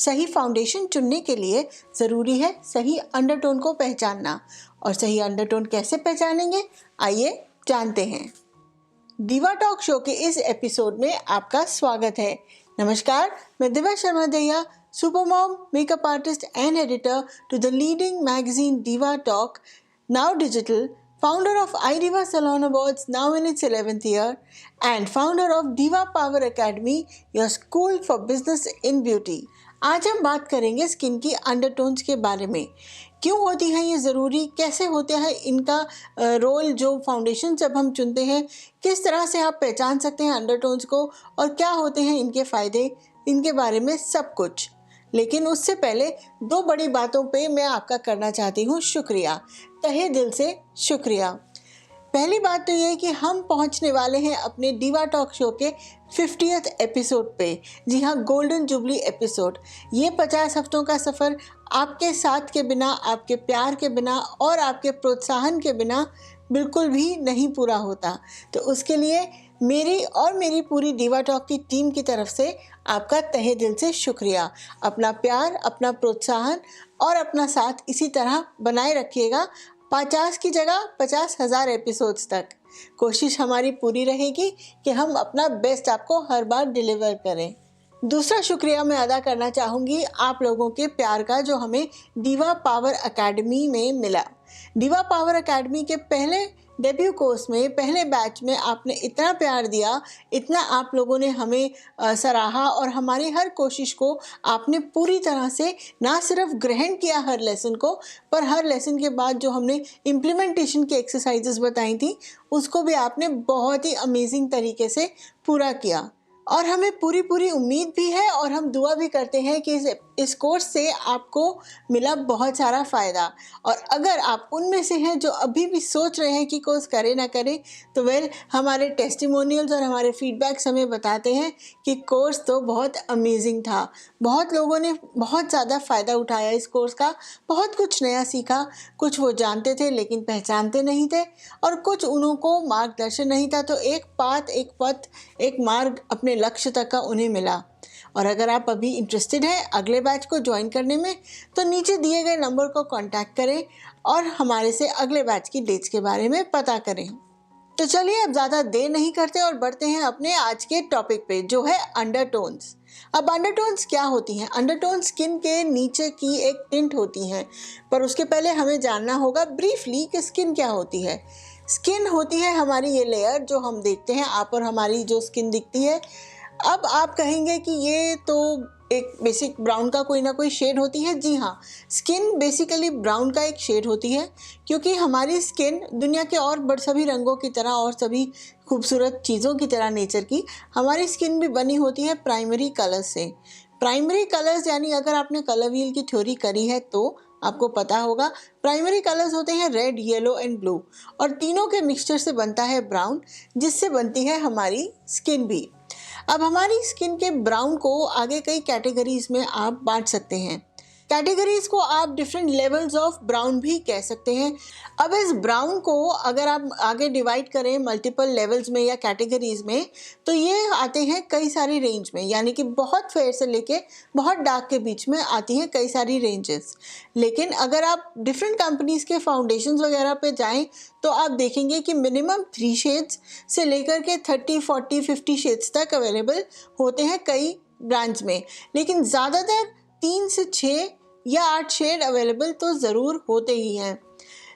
सही फाउंडेशन चुनने के लिए ज़रूरी है सही अंडरटोन को पहचानना। और सही अंडरटोन कैसे पहचानेंगे, आइए जानते हैं। दीवा टॉक शो के इस एपिसोड में आपका स्वागत है। नमस्कार, मैं Divya Sharma Daiya, super mom, makeup artist and editor to the leading magazine Diva Talk, now digital, founder of iDiva Salon Awards, now in its 11th year, and founder of Diva Power Academy, your school for business in beauty। आज हम बात करेंगे skin की undertones के बारे में। क्यों होती है ये ज़रूरी, कैसे होते हैं इनका रोल, जो फाउंडेशन जब हम चुनते हैं किस तरह से आप पहचान सकते हैं अंडरटोन्स को, और क्या होते हैं इनके फ़ायदे, इनके बारे में सब कुछ। लेकिन उससे पहले दो बड़ी बातों पे मैं आपका करना चाहती हूँ शुक्रिया, तहे दिल से शुक्रिया। पहली बात तो ये है कि हम पहुंचने वाले हैं अपने दीवा टॉक शो के 50th एपिसोड पे। जी हाँ, गोल्डन जुबली एपिसोड। ये 50 हफ्तों का सफ़र आपके साथ के बिना, आपके प्यार के बिना और आपके प्रोत्साहन के बिना बिल्कुल भी नहीं पूरा होता। तो उसके लिए मेरी और मेरी पूरी दीवा टॉक की टीम की तरफ से आपका तहे दिल से शुक्रिया। अपना प्यार, अपना प्रोत्साहन और अपना साथ इसी तरह बनाए रखिएगा। 50 की जगह 50,000 एपिसोड्स तक कोशिश हमारी पूरी रहेगी कि हम अपना बेस्ट आपको हर बार डिलीवर करें। दूसरा शुक्रिया मैं अदा करना चाहूँगी आप लोगों के प्यार का, जो हमें दीवा पावर एकेडमी में मिला। दीवा पावर एकेडमी के पहले डेब्यू कोर्स में, पहले बैच में आपने इतना प्यार दिया, इतना आप लोगों ने हमें सराहा और हमारी हर कोशिश को आपने पूरी तरह से ना सिर्फ ग्रहण किया हर लेसन को, पर हर लेसन के बाद जो हमने इम्प्लीमेंटेशन की एक्सरसाइजेस बताई थी उसको भी आपने बहुत ही अमेजिंग तरीके से पूरा किया। और हमें पूरी उम्मीद भी है और हम दुआ भी करते हैं कि इस कोर्स से आपको मिला बहुत सारा फ़ायदा। और अगर आप उनमें से हैं जो अभी भी सोच रहे हैं कि कोर्स करें ना करें, तो हमारे टेस्टिमोनियल्स और हमारे फीडबैक्स हमें बताते हैं कि कोर्स तो बहुत अमेजिंग था। बहुत लोगों ने बहुत ज़्यादा फ़ायदा उठाया इस कोर्स का, बहुत कुछ नया सीखा। कुछ वो जानते थे लेकिन पहचानते नहीं थे, और कुछ उनको मार्गदर्शन नहीं था। तो एक पथ, एक मार्ग अपने लक्ष्य तक का उन्हें मिला। और अगर आप अभी इंटरेस्टेड हैं अगले बैच को ज्वाइन करने में, तो नीचे दिए गए नंबर को कांटेक्ट करें और हमारे से अगले बैच की डेट्स के बारे में पता करें। तो चलिए अब ज़्यादा देर नहीं करते और बढ़ते हैं अपने आज के टॉपिक पे, जो है अंडरटोन्स। अब अंडरटोन्स क्या होती हैं? अंडरटोन स्किन के नीचे की एक टिंट होती हैं, पर उसके पहले हमें जानना होगा ब्रीफली कि स्किन क्या होती है। स्किन होती है हमारी ये लेयर जो हम देखते हैं, आप और हमारी जो स्किन दिखती है। अब आप कहेंगे कि ये तो एक बेसिक ब्राउन का कोई ना कोई शेड होती है। जी हाँ, स्किन बेसिकली ब्राउन का एक शेड होती है, क्योंकि हमारी स्किन दुनिया के और सभी रंगों की तरह और सभी खूबसूरत चीज़ों की तरह नेचर की हमारी स्किन भी बनी होती है प्राइमरी कलर्स से। प्राइमरी कलर्स यानी अगर आपने कलर व्हील की थ्योरी करी है तो आपको पता होगा, प्राइमरी कलर्स होते हैं रेड, येलो एंड ब्लू, और तीनों के मिक्सचर से बनता है ब्राउन, जिससे बनती है हमारी स्किन भी। अब हमारी स्किन के ब्राउन को आगे कई कैटेगरीज में आप बांट सकते हैं। कैटेगरीज को आप डिफरेंट लेवल्स ऑफ ब्राउन भी कह सकते हैं। अब इस ब्राउन को अगर आप आगे डिवाइड करें मल्टीपल लेवल्स में या कैटेगरीज में, तो ये आते हैं कई सारी रेंज में, यानी कि बहुत फेयर से लेके बहुत डार्क के बीच में आती हैं कई सारी रेंजेस। लेकिन अगर आप डिफरेंट कंपनीज के फाउंडेशंस वगैरह पे जाएं, तो आप देखेंगे कि मिनिमम 3 शेड्स से लेकर के 30, 40, 50 शेड्स तक अवेलेबल होते हैं कई ब्रांड्स में। लेकिन ज़्यादातर 3 से 6 या 8 शेड अवेलेबल तो ज़रूर होते ही हैं।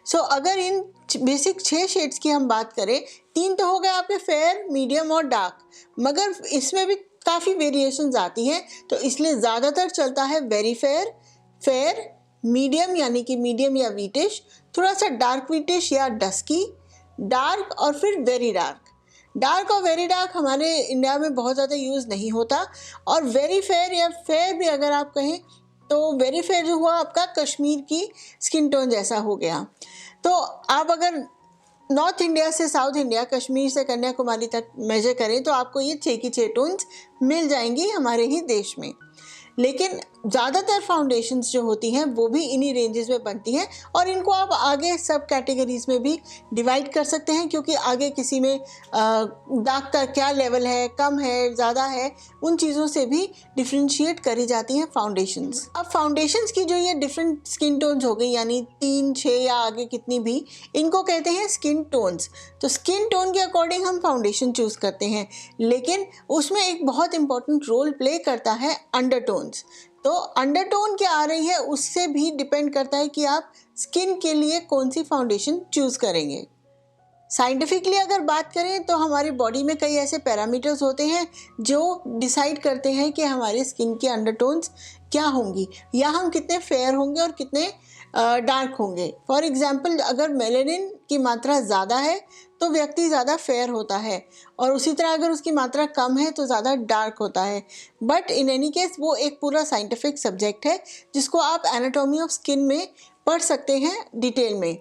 सो अगर इन बेसिक 6 शेड्स की हम बात करें, 3 तो हो गए आपके फेयर, मीडियम और डार्क, मगर इसमें भी काफ़ी वेरिएशंस आती हैं। तो इसलिए ज़्यादातर चलता है वेरी फेयर, फेयर, मीडियम यानी कि मीडियम या वीटिश, थोड़ा सा डार्क वीटिश या डस्की, डार्क और फिर वेरी डार्क। डार्क और वेरी डार्क हमारे इंडिया में बहुत ज़्यादा यूज़ नहीं होता, और वेरी फेयर या फेयर भी अगर आप कहें तो वेरी फेयर जो हुआ आपका कश्मीर की स्किन टोन जैसा हो गया। तो आप अगर नॉर्थ इंडिया से साउथ इंडिया, कश्मीर से कन्याकुमारी तक मेजर करें, तो आपको ये 6 की 6 टोन्स मिल जाएंगी हमारे ही देश में। लेकिन ज़्यादातर फाउंडेशंस जो होती हैं वो भी इन्हीं रेंजेस में बनती हैं और इनको आप आगे सब कैटेगरीज में भी डिवाइड कर सकते हैं, क्योंकि आगे किसी में दाग का क्या लेवल है, कम है, ज़्यादा है, उन चीज़ों से भी डिफ्रेंशिएट करी जाती हैं फाउंडेशंस। अब फाउंडेशंस की जो ये डिफरेंट स्किन टोन्स हो गई, यानी 3, 6 या आगे कितनी भी, इनको कहते हैं स्किन टोन्स। तो स्किन टोन के अकॉर्डिंग हम फाउंडेशन चूज़ करते हैं, लेकिन उसमें एक बहुत इंपॉर्टेंट रोल प्ले करता है अंडरटोन्स। तो अंडरटोन क्या आ रही है उससे भी डिपेंड करता है कि आप स्किन के लिए कौन सी फाउंडेशन चूज़ करेंगे। साइंटिफिकली अगर बात करें तो हमारी बॉडी में कई ऐसे पैरामीटर्स होते हैं जो डिसाइड करते हैं कि हमारे स्किन के अंडरटोन्स क्या होंगी या हम कितने फेयर होंगे और कितने डार्क होंगे। फॉर एग्जांपल, अगर मेलेनिन की मात्रा ज़्यादा है तो व्यक्ति ज़्यादा फेयर होता है, और उसी तरह अगर उसकी मात्रा कम है तो ज़्यादा डार्क होता है। बट इन एनी केस वो एक पूरा साइंटिफिक सब्जेक्ट है जिसको आप एनाटॉमी ऑफ स्किन में पढ़ सकते हैं डिटेल में।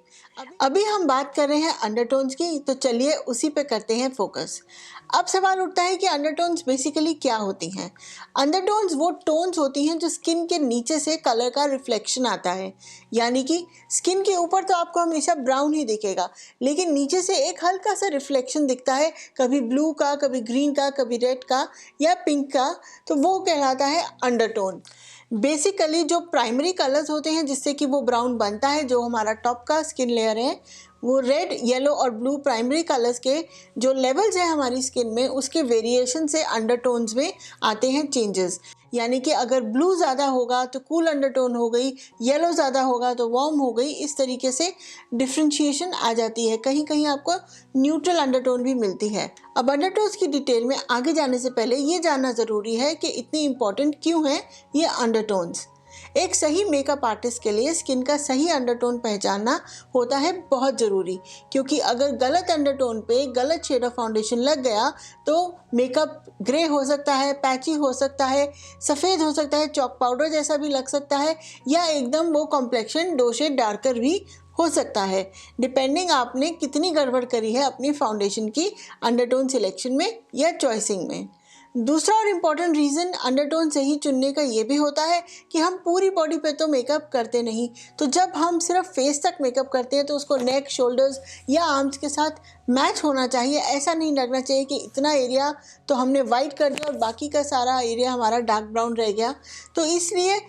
अभी हम बात कर रहे हैं अंडरटोन्स की, तो चलिए उसी पे करते हैं फोकस। अब सवाल उठता है कि अंडरटोन्स बेसिकली क्या होती हैं। अंडरटोन्स वो टोन्स होती हैं जो स्किन के नीचे से कलर का रिफ्लेक्शन आता है, यानी कि स्किन के ऊपर तो आपको हमेशा ब्राउन ही दिखेगा, लेकिन नीचे से एक हल्का सा रिफ्लेक्शन दिखता है, कभी ब्लू का, कभी ग्रीन का, कभी रेड का या पिंक का, तो वो कहलाता है अंडरटोन। बेसिकली जो प्राइमरी कलर्स होते हैं जिससे कि वो ब्राउन बनता है, जो हमारा टॉप का स्किन लेयर है, वो रेड, येलो और ब्लू प्राइमरी कलर्स के जो लेवल्स हैं हमारी स्किन में, उसके वेरिएशन से अंडरटोन्स में आते हैं चेंजेस। यानी कि अगर ब्लू ज़्यादा होगा तो कूल अंडरटोन हो गई, येलो ज़्यादा होगा तो वार्म हो गई, इस तरीके से डिफ्रेंशिएशन आ जाती है। कहीं कहीं आपको न्यूट्रल अंडरटोन भी मिलती है। अब अंडरटोन्स की डिटेल में आगे जाने से पहले ये जानना ज़रूरी है कि इतनी इम्पॉर्टेंट क्यों है ये अंडरटोन्स। एक सही मेकअप आर्टिस्ट के लिए स्किन का सही अंडरटोन पहचानना होता है बहुत ज़रूरी, क्योंकि अगर गलत अंडरटोन पे गलत शेड ऑफ फाउंडेशन लग गया तो मेकअप ग्रे हो सकता है, पैची हो सकता है, सफ़ेद हो सकता है, चॉक पाउडर जैसा भी लग सकता है, या एकदम वो कॉम्प्लेक्शन 2 शेड डार्कर भी हो सकता है, डिपेंडिंग आपने कितनी गड़बड़ करी है अपनी फाउंडेशन की अंडरटोन सिलेक्शन में या चॉइसिंग में। दूसरा और इम्पॉर्टेंट रीज़न अंडरटोन सही चुनने का ये भी होता है कि हम पूरी बॉडी पे तो मेकअप करते नहीं, तो जब हम सिर्फ फेस तक मेकअप करते हैं तो उसको नेक, शोल्डर्स या आर्म्स के साथ मैच होना चाहिए। ऐसा नहीं लगना चाहिए कि इतना एरिया तो हमने वाइट कर दिया और बाकी का सारा एरिया हमारा डार्क ब्राउन रह गया। तो इसलिए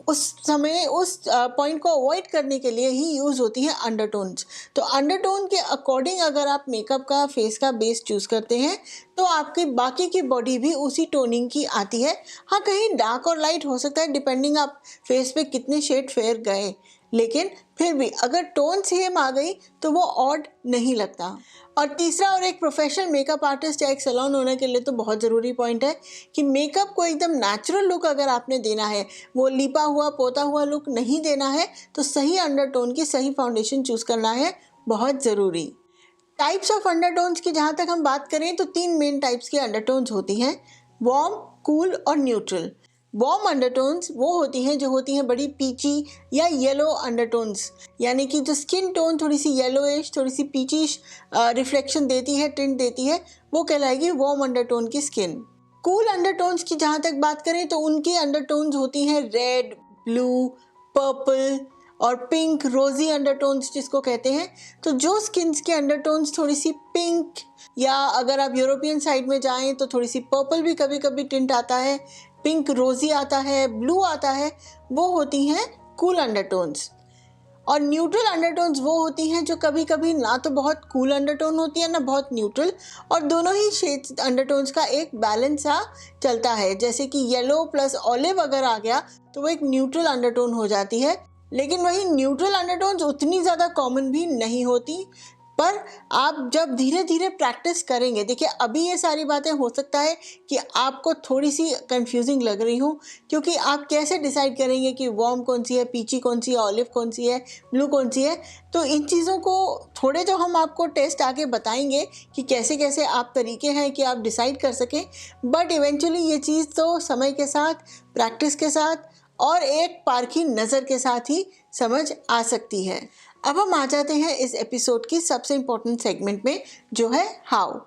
उस समय उस पॉइंट को अवॉइड करने के लिए ही यूज़ होती है अंडरटोन्स। तो अंडरटोन के अकॉर्डिंग अगर आप मेकअप का, फेस का बेस चूज़ करते हैं तो आपकी बाकी की बॉडी भी उसी टोनिंग की आती है। हाँ, कहीं डार्क और लाइट हो सकता है डिपेंडिंग आप फेस पे कितने शेड फेयर गए, लेकिन फिर भी अगर टोन सेम आ गई तो वो ऑड नहीं लगता। और तीसरा, और एक प्रोफेशनल मेकअप आर्टिस्ट या एक सैलून ओनर के लिए तो बहुत ज़रूरी पॉइंट है कि मेकअप को एकदम नेचुरल लुक अगर आपने देना है, वो लिपा हुआ पोता हुआ लुक नहीं देना है, तो सही अंडरटोन की सही फाउंडेशन चूज़ करना है बहुत ज़रूरी। टाइप्स ऑफ अंडरटोन्स की जहाँ तक हम बात करें तो 3 मेन टाइप्स की अंडरटोन्स होती हैं, वार्म, कूल और न्यूट्रल। वार्म अंडरटोन्स वो होती हैं जो होती हैं बड़ी पीची या येलो अंडरटोन्स, यानी कि जो स्किन टोन थोड़ी सी येलोइश, थोड़ी सी पीचिश रिफ्लेक्शन देती है, टिंट देती है, वो कहलाएगी वार्म अंडरटोन की स्किन। कूल अंडरटोन्स की जहाँ तक बात करें तो उनकी अंडरटोन्स होती हैं रेड, ब्लू, पर्पल और पिंक, रोजी अंडरटोन्स जिसको कहते हैं। तो जो स्किन्स के अंडरटोन्स थोड़ी सी पिंक, या अगर आप यूरोपियन साइड में जाएं तो थोड़ी सी पर्पल भी कभी कभी टिंट आता है, पिंक, रोजी आता है, ब्लू आता है, वो होती हैं कूल अंडरटोन्स। और न्यूट्रल अंडरटोन्स वो होती हैं जो कभी कभी ना तो बहुत कूल अंडरटोन होती है ना बहुत न्यूट्रल, और दोनों ही शेड्स अंडरटोन्स का एक बैलेंस सा चलता है। जैसे कि येलो प्लस ऑलिव अगर आ गया तो वो एक न्यूट्रल अंडरटोन हो जाती है। लेकिन वही न्यूट्रल अंडरटोन्स उतनी ज़्यादा कॉमन भी नहीं होती, पर आप जब धीरे धीरे प्रैक्टिस करेंगे, देखिए अभी ये सारी बातें हो सकता है कि आपको थोड़ी सी कंफ्यूजिंग लग रही हो, क्योंकि आप कैसे डिसाइड करेंगे कि वार्म कौन सी है, पीची कौन सी है, ऑलिव कौन सी है, ब्लू कौन सी है। तो इन चीज़ों को थोड़े जो हम आपको टेस्ट आगे बताएंगे कि कैसे कैसे आप तरीके हैं कि आप डिसाइड कर सकें, बट इवेंचुअली ये चीज़ तो समय के साथ, प्रैक्टिस के साथ और एक पारखी नज़र के साथ ही समझ आ सकती है। अब हम आ जाते हैं इस एपिसोड की सबसे इम्पोर्टेंट सेगमेंट में, जो है हाउ।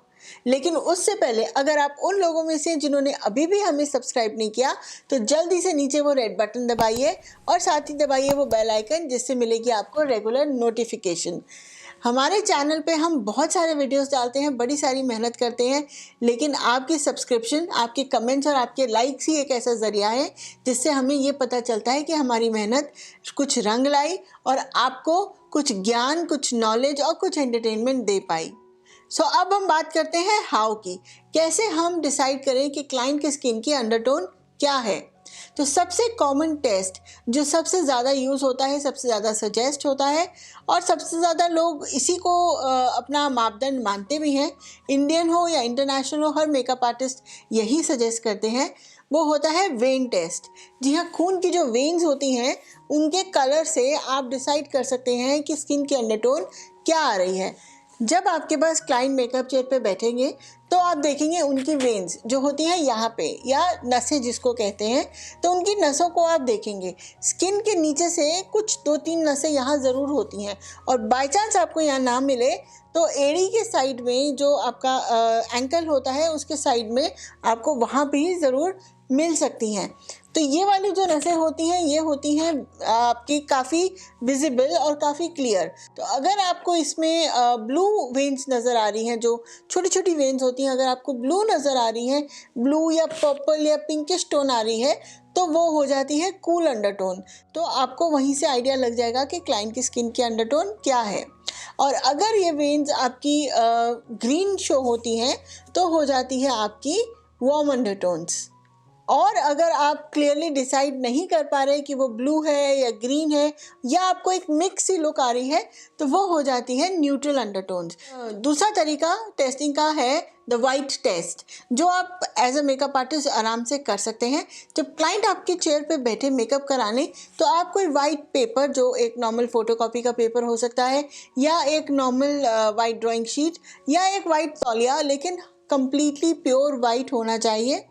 लेकिन उससे पहले अगर आप उन लोगों में से जिन्होंने अभी भी हमें सब्सक्राइब नहीं किया तो जल्दी से नीचे वो रेड बटन दबाइए और साथ ही दबाइए वो बेल आइकन, जिससे मिलेगी आपको रेगुलर नोटिफिकेशन। हमारे चैनल पे हम बहुत सारे वीडियोस डालते हैं, बड़ी सारी मेहनत करते हैं, लेकिन आपकी सब्सक्रिप्शन, आपके कमेंट्स और आपके लाइक्स ही एक ऐसा ज़रिया है जिससे हमें ये पता चलता है कि हमारी मेहनत कुछ रंग लाई और आपको कुछ ज्ञान, कुछ नॉलेज और कुछ एंटरटेनमेंट दे पाई। अब हम बात करते हैं हाउ की। कैसे हम डिसाइड करें कि क्लाइंट की स्किन की अंडरटोन क्या है। तो सबसे कॉमन टेस्ट जो सबसे ज़्यादा यूज़ होता है, सबसे ज़्यादा सजेस्ट होता है और सबसे ज़्यादा लोग इसी को अपना मापदंड मानते भी हैं, इंडियन हो या इंटरनेशनल हो, हर मेकअप आर्टिस्ट यही सजेस्ट करते हैं, वो होता है वेन टेस्ट। जी हाँ, खून की जो वेन्स होती हैं उनके कलर से आप डिसाइड कर सकते हैं कि स्किन की अंडरटोन क्या आ रही है। जब आपके पास क्लाइंट मेकअप चेयर पे बैठेंगे तो आप देखेंगे उनकी वेन्स जो होती हैं यहाँ पे, या नसें जिसको कहते हैं, तो उनकी नसों को आप देखेंगे। स्किन के नीचे से कुछ 2-3 नसें यहाँ ज़रूर होती हैं और बाय चांस आपको यहाँ ना मिले तो एड़ी के साइड में जो आपका एंकल होता है उसके साइड में आपको वहाँ भी ज़रूर मिल सकती हैं। तो ये वाली जो नसें होती हैं ये होती हैं आपकी काफ़ी विजिबल और काफ़ी क्लियर। तो अगर आपको इसमें ब्लू वेन्स नज़र आ रही हैं, जो छोटी छोटी वेन्स होती हैं, अगर आपको ब्लू नज़र आ रही हैं, ब्लू या पर्पल या पिंकिश टोन आ रही है, तो वो हो जाती है कूल अंडरटोन। तो आपको वहीं से आइडिया लग जाएगा कि क्लाइंट की स्किन की अंडरटोन क्या है। और अगर ये वेन्स आपकी ग्रीन शो होती हैं तो हो जाती है आपकी वार्म अंडरटोन्स। और अगर आप क्लियरली डिसाइड नहीं कर पा रहे कि वो ब्लू है या ग्रीन है, या आपको एक मिक्स सी लुक आ रही है, तो वो हो जाती है न्यूट्रल अंडरटोन्स। दूसरा तरीका टेस्टिंग का है द वाइट टेस्ट, जो आप एज अ मेकअप आर्टिस्ट आराम से कर सकते हैं। जब क्लाइंट आपके चेयर पे बैठे मेकअप कराने तो आप कोई वाइट पेपर, जो एक नॉर्मल फोटोकॉपी का पेपर हो सकता है, या एक नॉर्मल वाइट ड्राइंग शीट, या एक वाइट तौलिया, लेकिन कंप्लीटली प्योर वाइट होना चाहिए,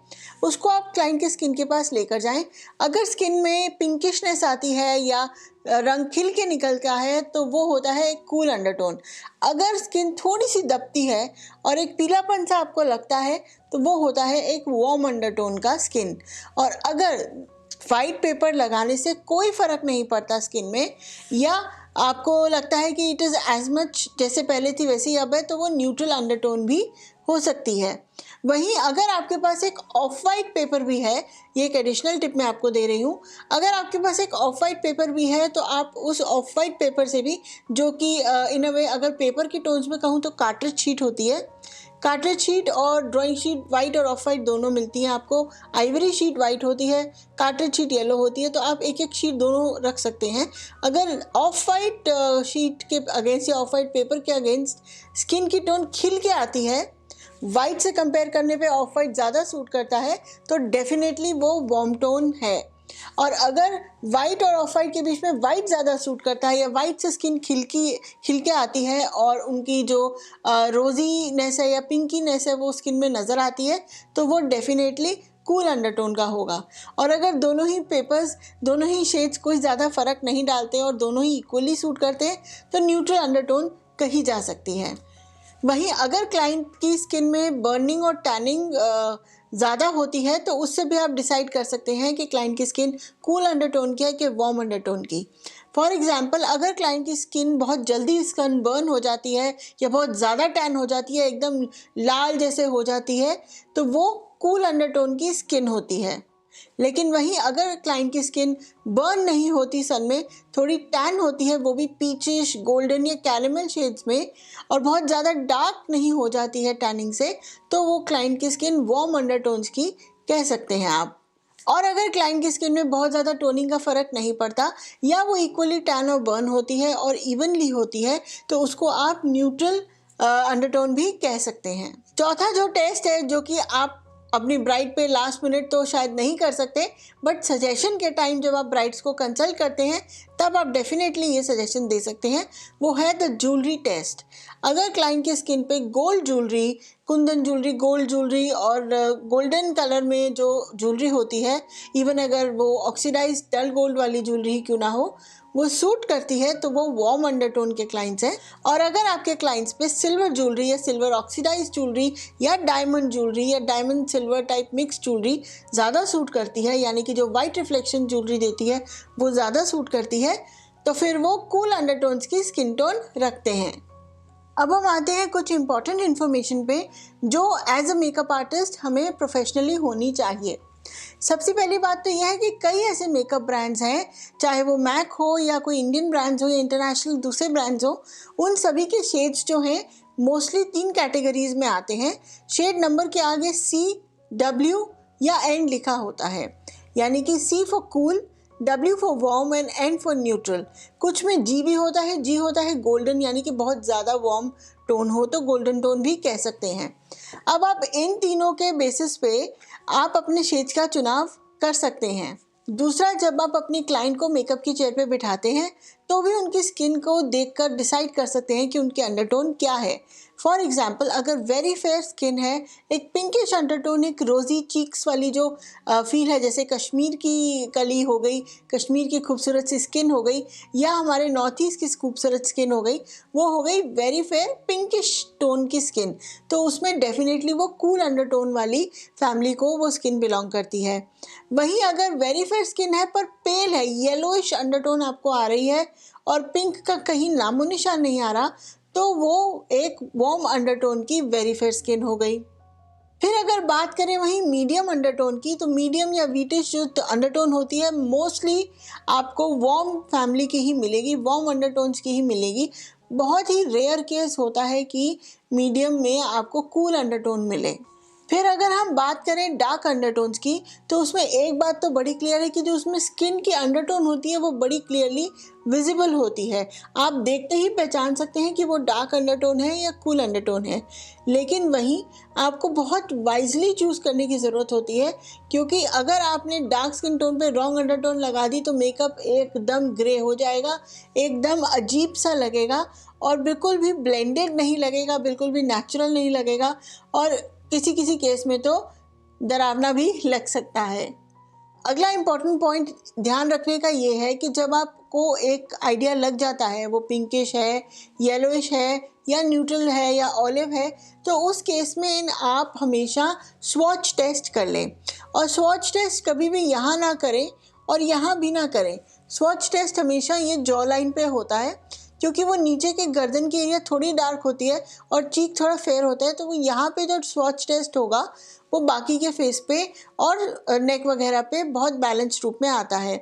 उसको आप क्लाइंट के स्किन के पास लेकर जाएं। अगर स्किन में पिंकिशनेस आती है या रंग खिल के निकलता है तो वो होता है एक कूल अंडरटोन। अगर स्किन थोड़ी सी दबती है और एक पीलापन सा आपको लगता है तो वो होता है एक वार्म अंडरटोन का स्किन। और अगर वाइट पेपर लगाने से कोई फ़र्क नहीं पड़ता स्किन में, या आपको लगता है कि इट इज़ एज मच जैसे पहले थी वैसे ही अब है, तो वो न्यूट्रल अंडरटोन भी हो सकती है। वहीं अगर आपके पास एक ऑफ वाइट पेपर भी है, ये एक एडिशनल टिप मैं आपको दे रही हूँ, अगर आपके पास एक ऑफ वाइट पेपर भी है तो आप उस ऑफ वाइट पेपर से भी, जो कि इन अ वे अगर पेपर की टोन्स में कहूँ तो कार्ट्रिज शीट होती है, कार्ट्रिज शीट और ड्राइंग शीट वाइट और ऑफ वाइट दोनों मिलती हैं आपको। आइवरी शीट वाइट होती है, कार्ट्रिज शीट येलो होती है, तो आप एक एक शीट दोनों रख सकते हैं। अगर ऑफ वाइट शीट के अगेंस्ट या ऑफ वाइट पेपर के अगेंस्ट स्किन की टोन खिल के आती है, वाइट से कंपेयर करने पे ऑफ वाइट ज़्यादा सूट करता है, तो डेफिनेटली वो वार्म टोन है। और अगर वाइट और ऑफ वाइट के बीच में वाइट ज़्यादा सूट करता है, या वाइट से स्किन खिल के आती है और उनकी जो रोजीनेस है या पिंकीनेस है वो स्किन में नज़र आती है, तो वो डेफिनेटली कूल अंडरटोन का होगा। और अगर दोनों ही पेपर्स, दोनों ही शेड्स कोई ज़्यादा फ़र्क नहीं डालते और दोनों ही इक्वली सूट करते हैं, तो न्यूट्रल अंडरटोन कही जा सकती है। वहीं अगर क्लाइंट की स्किन में बर्निंग और टैनिंग ज़्यादा होती है तो उससे भी आप डिसाइड कर सकते हैं कि क्लाइंट की स्किन कूल अंडरटोन की है कि वार्म अंडरटोन की। फॉर एग्जांपल, अगर क्लाइंट की स्किन बहुत जल्दी स्किन बर्न हो जाती है या बहुत ज़्यादा टैन हो जाती है, एकदम लाल जैसे हो जाती है, तो वो कूल अंडरटोन की स्किन होती है। लेकिन वहीं अगर क्लाइंट की स्किन बर्न नहीं होती, सन में थोड़ी टैन होती है, वो भी पीचिश, गोल्डन या कैरेमल शेड्स में, और बहुत ज़्यादा डार्क नहीं हो जाती है टैनिंग से, तो वो क्लाइंट की स्किन वार्म अंडरटोन्स की कह सकते हैं आप। और अगर क्लाइंट की स्किन में बहुत ज़्यादा टोनिंग का फ़र्क नहीं पड़ता, या वो इक्वली टैन और बर्न होती है और इवनली होती है, तो उसको आप न्यूट्रल अंडरटोन भी कह सकते हैं। चौथा जो टेस्ट है, जो कि आप अपनी ब्राइड पे लास्ट मिनट तो शायद नहीं कर सकते, बट सजेशन के टाइम जब आप ब्राइड्स को कंसल्ट करते हैं तब आप डेफिनेटली ये सजेशन दे सकते हैं, वो है द ज्वेलरी टेस्ट। अगर क्लाइंट के स्किन पे gold jewellery, Kundan jewellery, gold jewellery और गोल्डन कलर में जो ज्वेलरी होती है, इवन अगर वो ऑक्सीडाइज डल गोल्ड वाली ज्वेलरी ही क्यों ना हो, वो सूट करती है, तो वो वार्म अंडरटोन के क्लाइंट्स हैं। और अगर आपके क्लाइंट्स पे सिल्वर ज्वेलरी या सिल्वर ऑक्सीडाइज ज्वेलरी या डायमंड ज्वेलरी या diamond silver type mix jewellery ज़्यादा सूट करती है, यानी कि जो वाइट रिफ्लेक्शन ज्वेलरी देती है वो ज़्यादा सूट करती है, तो फिर वो कूल अंडरटोन्स की स्किन टोन रखते हैं। अब हम आते हैं कुछ इंपॉर्टेंट इन्फॉर्मेशन पे जो एज अ मेकअप आर्टिस्ट हमें प्रोफेशनली होनी चाहिए। सबसे पहली बात तो यह है कि कई ऐसे मेकअप ब्रांड्स हैं, चाहे वो मैक हो या कोई इंडियन ब्रांड्स हो या इंटरनेशनल दूसरे ब्रांड्स हो, उन सभी के शेड्स जो हैं मोस्टली 3 कैटेगरीज में आते हैं। शेड नंबर के आगे C, W या N लिखा होता है, यानी कि C for cool, W for warm and N for neutral. कुछ में G भी होता है, G होता है गोल्डन, यानी कि बहुत ज़्यादा वार्म टोन हो तो गोल्डन टोन भी कह सकते हैं। अब आप इन तीनों के बेसिस पे आप अपने शेड्स का चुनाव कर सकते हैं। दूसरा, जब आप अपनी क्लाइंट को मेकअप की चेयर पे बिठाते हैं तो भी उनकी स्किन को देखकर डिसाइड कर सकते हैं कि उनके अंडरटोन क्या है। फॉर एग्जाम्पल, अगर वेरी फेयर स्किन है, एक पिंकिश अंडरटोन, एक रोजी चीक्स वाली जो फील है, जैसे कश्मीर की कली हो गई, कश्मीर की खूबसूरत सी स्किन हो गई, या हमारे नॉर्थ ईस्ट की खूबसूरत स्किन हो गई, वो हो गई वेरी फेयर पिंकिश टोन की स्किन, तो उसमें डेफिनेटली वो कूल अंडरटोन वाली फैमिली को वो स्किन बिलोंग करती है। वहीं अगर वेरी फेयर स्किन है पर पेल है, येलोइश अंडरटोन आपको आ रही है और पिंक का कहीं नामो निशान नहीं आ रहा, तो वो एक वार्म अंडरटोन की वेरी फेयर स्किन हो गई। फिर अगर बात करें वहीं मीडियम अंडरटोन की, तो मीडियम या वीटिश जो अंडरटोन होती है मोस्टली आपको वार्म फैमिली की ही मिलेगी, वार्म अंडरटोन्स की ही मिलेगी। बहुत ही रेयर केस होता है कि मीडियम में आपको कूल अंडरटोन मिले। फिर अगर हम बात करें डार्क अंडरटोन्स की, तो उसमें एक बात तो बड़ी क्लियर है कि जो उसमें स्किन की अंडरटोन होती है वो बड़ी क्लियरली विजिबल होती है। आप देखते ही पहचान सकते हैं कि वो डार्क अंडरटोन है या कूल अंडरटोन है। लेकिन वहीं आपको बहुत वाइजली चूज़ करने की ज़रूरत होती है, क्योंकि अगर आपने डार्क स्किन टोन पे रॉन्ग अंडरटोन लगा दी तो मेकअप एकदम ग्रे हो जाएगा, एकदम अजीब सा लगेगा और बिल्कुल भी ब्लेंडेड नहीं लगेगा, बिल्कुल भी नेचुरल नहीं लगेगा, और किसी किसी केस में तो डरावना भी लग सकता है। अगला इम्पॉर्टेंट पॉइंट ध्यान रखने का ये है कि जब आपको एक आइडिया लग जाता है वो पिंकिश है, येलोइश है या न्यूट्रल है या ऑलिव है, तो उस केस में आप हमेशा स्वॉच टेस्ट कर लें। और स्वॉच टेस्ट कभी भी यहाँ ना करें और यहाँ भी ना करें। स्वॉच टेस्ट हमेशा ये जॉ लाइन पे होता है, क्योंकि वो नीचे के गर्दन की एरिया थोड़ी डार्क होती है और चीक थोड़ा फेयर होता है, तो वो यहाँ पे जो स्वॉच टेस्ट होगा वो बाकी के फेस पे और नेक वगैरह पे बहुत बैलेंस रूप में आता है।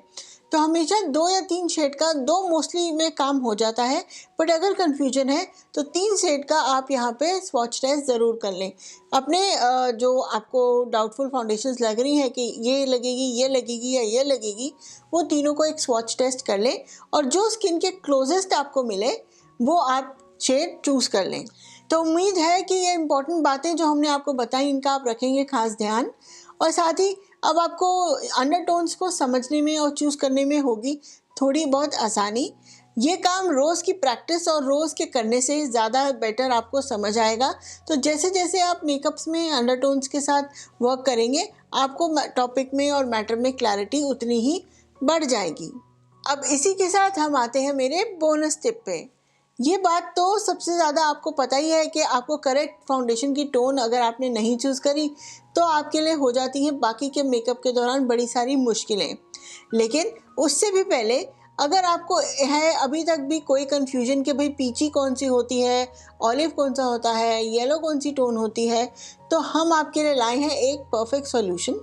तो हमेशा 2 या 3 शेड का, 2 मोस्टली में काम हो जाता है, बट अगर कन्फ्यूजन है तो 3 शेड का आप यहाँ पे स्वॉच टेस्ट ज़रूर कर लें। अपने जो आपको डाउटफुल फाउंडेशंस लग रही हैं कि ये लगेगी, ये लगेगी या ये लगेगी, वो तीनों को एक स्वॉच टेस्ट कर लें और जो स्किन के क्लोजेस्ट आपको मिले वो आप शेड चूज़ कर लें। तो उम्मीद है कि ये इंपॉर्टेंट बातें जो हमने आपको बताई इनका आप रखेंगे खास ध्यान, और साथ ही अब आपको अंडरटोन्स को समझने में और चूज़ करने में होगी थोड़ी बहुत आसानी। ये काम रोज़ की प्रैक्टिस और रोज़ के करने से ज़्यादा बेटर आपको समझ आएगा। तो जैसे जैसे आप मेकअप्स में अंडरटोन्स के साथ वर्क करेंगे, आपको टॉपिक में और मैटर में क्लैरिटी उतनी ही बढ़ जाएगी। अब इसी के साथ हम आते हैं मेरे बोनस टिप पे। ये बात तो सबसे ज़्यादा आपको पता ही है कि आपको करेक्ट फाउंडेशन की टोन अगर आपने नहीं चूज़ करी तो आपके लिए हो जाती हैं बाकी के मेकअप के दौरान बड़ी सारी मुश्किलें। लेकिन उससे भी पहले अगर आपको है अभी तक भी कोई कन्फ्यूजन कि भाई पीची कौन सी होती है, ऑलिव कौन सा होता है, येलो कौन सी टोन होती है, तो हम आपके लिए लाए हैं एक परफेक्ट सॉल्यूशन।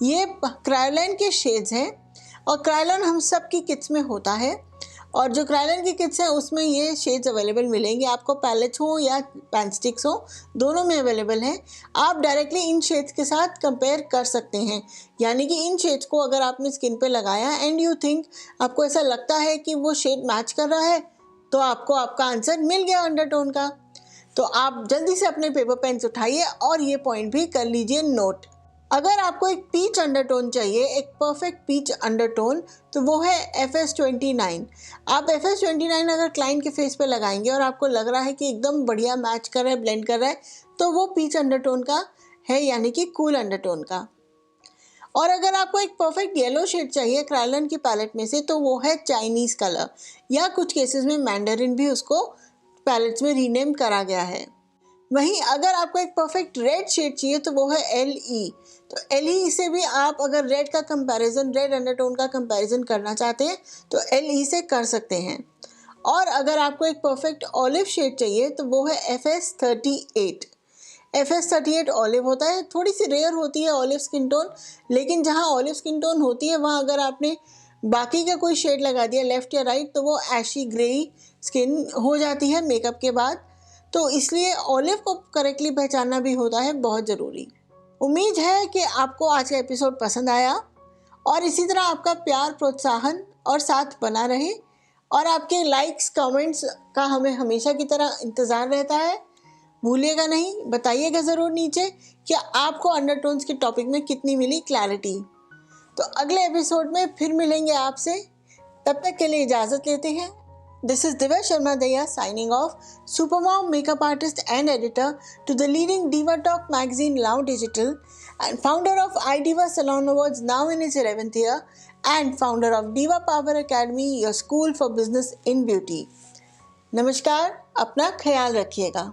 ये क्रायोलन के शेड्स हैं और क्रायोलन हम सब की किट्स में होता है, और जो क्रायोलन की किट्स हैं उसमें ये शेड्स अवेलेबल मिलेंगे आपको, पैलेट्स हो या पेन स्टिक्स हो, दोनों में अवेलेबल हैं। आप डायरेक्टली इन शेड्स के साथ कंपेयर कर सकते हैं, यानी कि इन शेड्स को अगर आपने स्किन पे लगाया एंड यू थिंक, आपको ऐसा लगता है कि वो शेड मैच कर रहा है, तो आपको आपका आंसर मिल गया अंडरटोन का। तो आप जल्दी से अपने पेपर पेन्स उठाइए और ये पॉइंट भी कर लीजिए नोट। अगर आपको एक पीच अंडरटोन चाहिए, एक परफेक्ट पीच अंडरटोन, तो वो है FS29। आप FS29 अगर क्लाइंट के फेस पे लगाएंगे और आपको लग रहा है कि एकदम बढ़िया मैच कर रहा है, ब्लेंड कर रहा है, तो वो पीच अंडरटोन का है, यानी कि कूल अंडरटोन का। और अगर आपको एक परफेक्ट येलो शेड चाहिए क्रायोलन की पैलेट में से, तो वो है चाइनीज़ कलर, या कुछ केसेस में मैंडरिन भी उसको पैलेट्स में रीनेम करा गया है। वहीं अगर आपको एक परफेक्ट रेड शेड चाहिए तो वो है LE। तो LE से भी आप अगर रेड का कंपैरिजन, रेड अंडरटोन का कंपैरिजन करना चाहते हैं तो LE से कर सकते हैं। और अगर आपको एक परफेक्ट ऑलिव शेड चाहिए तो वो है FS38। FS38 ऑलिव होता है, थोड़ी सी रेयर होती है ऑलिव स्किन टोन, लेकिन जहाँ ऑलिव स्किन टोन होती है वहाँ अगर आपने बाकी का कोई शेड लगा दिया लेफ्ट या राइट तो वो ऐशी ग्रे स्किन हो जाती है मेकअप के बाद। तो इसलिए ऑलिव को करेक्टली पहचानना भी होता है बहुत ज़रूरी। उम्मीद है कि आपको आज का एपिसोड पसंद आया और इसी तरह आपका प्यार, प्रोत्साहन और साथ बना रहे, और आपके लाइक्स, कमेंट्स का हमें हमेशा की तरह इंतज़ार रहता है। भूलिएगा नहीं, बताइएगा ज़रूर नीचे कि आपको अंडरटोन्स के टॉपिक में कितनी मिली क्लैरिटी। तो अगले एपिसोड में फिर मिलेंगे आपसे, तब तक के लिए इजाज़त लेते हैं। This is Divya Sharma Daya signing off, Supermom makeup artist and editor to the leading Diva Talk magazine Now Digital, and founder of iDiva Salon Awards now in its 11th year, and founder of Diva Power Academy, your school for business in beauty. नमस्कार, अपना ख्याल रखिएगा।